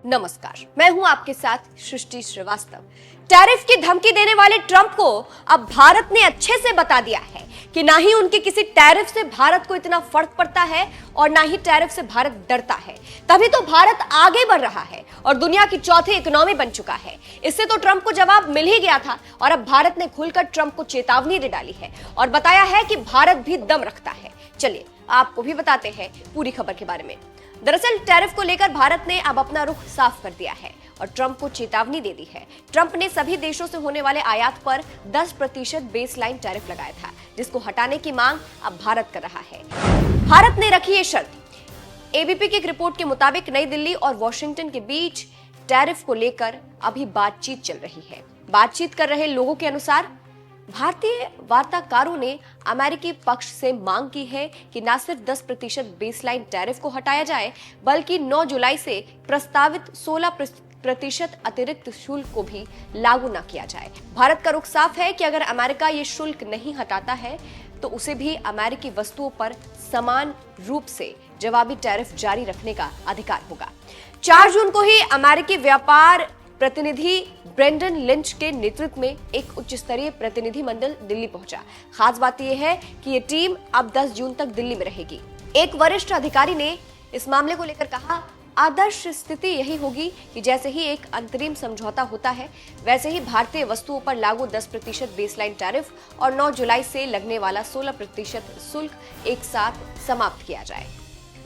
नमस्कार, मैं हूं आपके साथ सृष्टि श्रीवास्तव। टैरिफ की धमकी देने वाले ट्रंप को अब भारत ने अच्छे से बता दिया है कि ना ही उनके किसी टैरिफ से भारत को इतना फर्क पड़ता है और ना ही टैरिफ से भारत डरता है। तभी तो भारत आगे बढ़ रहा है और दुनिया की चौथी इकोनॉमी बन चुका है। इससे तो ट्रंप को जवाब मिल ही गया था और अब भारत ने खुलकर ट्रंप को चेतावनी दे डाली है और बताया है कि भारत भी दम रखता है। चलिए आपको भी बताते हैं पूरी खबर के बारे में। दरअसल टैरिफ को लेकर भारत ने अब अपना रुख साफ कर दिया है और ट्रंप को चेतावनी दे दी है। ट्रंप ने सभी देशों से होने वाले आयात पर 10% बेसलाइन टैरिफ लगाया था, जिसको हटाने की मांग अब भारत कर रहा है। भारत ने रखी ये शर्त। एबीपी की एक रिपोर्ट के मुताबिक नई दिल्ली और वॉशिंगटन के बीच टैरिफ को लेकर अभी बातचीत चल रही है। बातचीत कर रहे लोगों के अनुसार भारतीय वार्ताकारों ने अमेरिकी पक्ष से मांग की है कि न सिर्फ 10% बेसलाइन टैरिफ को हटाया जाए, बल्कि 9 जुलाई से प्रस्तावित 16% अतिरिक्त शुल्क को भी लागू न किया जाए। भारत का रुख साफ है कि अगर अमेरिका ये शुल्क नहीं हटाता है तो उसे भी अमेरिकी वस्तुओं पर समान रूप से जवाबी टैरिफ जारी रखने का अधिकार होगा। 4 जून को ही अमेरिकी व्यापार प्रतिनिधि ब्रेंडन लिंच के नेतृत्व में एक उच्च स्तरीय प्रतिनिधि मंडल दिल्ली पहुंचा। खास बात यह है कि ये टीम अब 10 जून तक दिल्ली में रहेगी। एक वरिष्ठ अधिकारी ने इस मामले को लेकर कहा, आदर्श स्थिति यही होगी कि जैसे ही एक अंतरिम समझौता होता है, वैसे ही भारतीय वस्तुओं पर लागू 10% बेसलाइन टैरिफ और 9 जुलाई से लगने वाला 16% शुल्क एक साथ समाप्त किया जाए।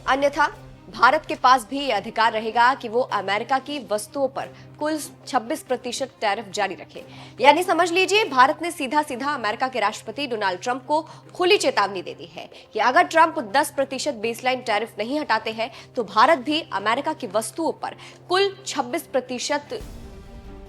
अन्यथा भारत के पास भी यह अधिकार रहेगा कि वो अमेरिका की वस्तुओं पर कुल 26% टैरिफ जारी रखे। यानी समझ लीजिए, भारत ने सीधा सीधा अमेरिका के राष्ट्रपति डोनाल्ड ट्रंप को खुली चेतावनी दे दी है कि अगर ट्रंप 10% बेसलाइन टैरिफ नहीं हटाते हैं तो भारत भी अमेरिका की वस्तुओं पर कुल 26%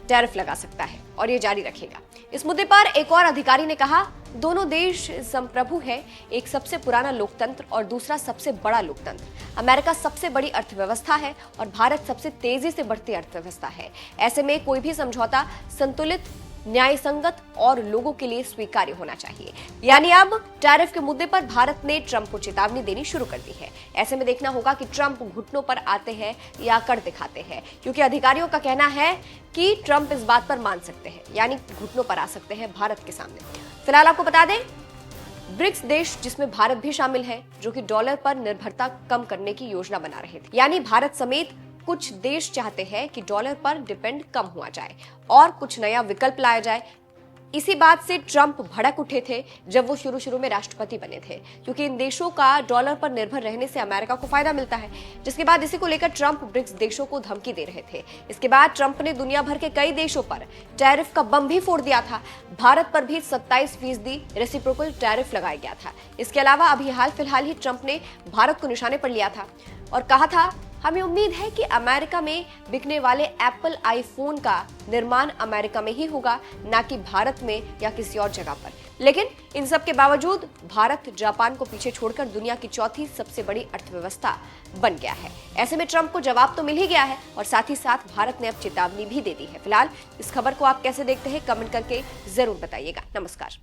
टैरिफ लगा सकता है और ये जारी रखेगा। इस मुद्दे पर एक और अधिकारी ने कहा, दोनों देश संप्रभु है, एक सबसे पुराना लोकतंत्र और दूसरा सबसे बड़ा लोकतंत्र। अमेरिका सबसे बड़ी अर्थव्यवस्था है और भारत सबसे तेजी से बढ़ती अर्थव्यवस्था है। ऐसे में कोई भी समझौता संतुलित, न्यायसंगत और लोगों के लिए स्वीकार्य होना चाहिए। यानी अब टैरिफ के मुद्दे पर भारत ने ट्रंप को चेतावनी देनी शुरू कर दी है। ऐसे में देखना होगा कि ट्रंप घुटनों पर आते हैं या कर दिखाते हैं, क्योंकि अधिकारियों का कहना है कि ट्रंप इस बात पर मान सकते हैं, यानी घुटनों पर आ सकते हैं भारत के सामने। फिलहाल आपको बता दें, ब्रिक्स देश जिसमें भारत भी शामिल है, जो कि डॉलर पर निर्भरता कम करने की योजना बना रहे थे। यानी भारत समेत कुछ देश चाहते हैं कि डॉलर पर डिपेंड कम हुआ जाए और कुछ नया विकल्प लाया जाए। इसी बात से ट्रंप भड़क उठे थे जब वो शुरू में राष्ट्रपति बने थे, क्योंकि इन देशों का डॉलर पर निर्भर रहने से अमेरिका को फायदा मिलता है। जिसके बाद इसी को लेकर ट्रंप ब्रिक्स देशों को धमकी दे रहे थे। इसके बाद ट्रंप ने दुनिया भर के कई देशों पर टैरिफ का बम भी फोड़ दिया था। भारत पर भी 27% रेसिप्रोकल टैरिफ लगाया गया था। इसके अलावा अभी हाल फिलहाल ही ट्रंप ने भारत को निशाने पर लिया था और कहा था, हमें उम्मीद है कि अमेरिका में बिकने वाले एप्पल आईफोन का निर्माण अमेरिका में ही होगा, ना कि भारत में या किसी और जगह पर। लेकिन इन सब के बावजूद भारत जापान को पीछे छोड़कर दुनिया की चौथी सबसे बड़ी अर्थव्यवस्था बन गया है। ऐसे में ट्रंप को जवाब तो मिल ही गया है और साथ ही साथ भारत ने अब चेतावनी भी दे दी है। फिलहाल इस खबर को आप कैसे देखते हैं, कमेंट करके जरूर बताइएगा। नमस्कार।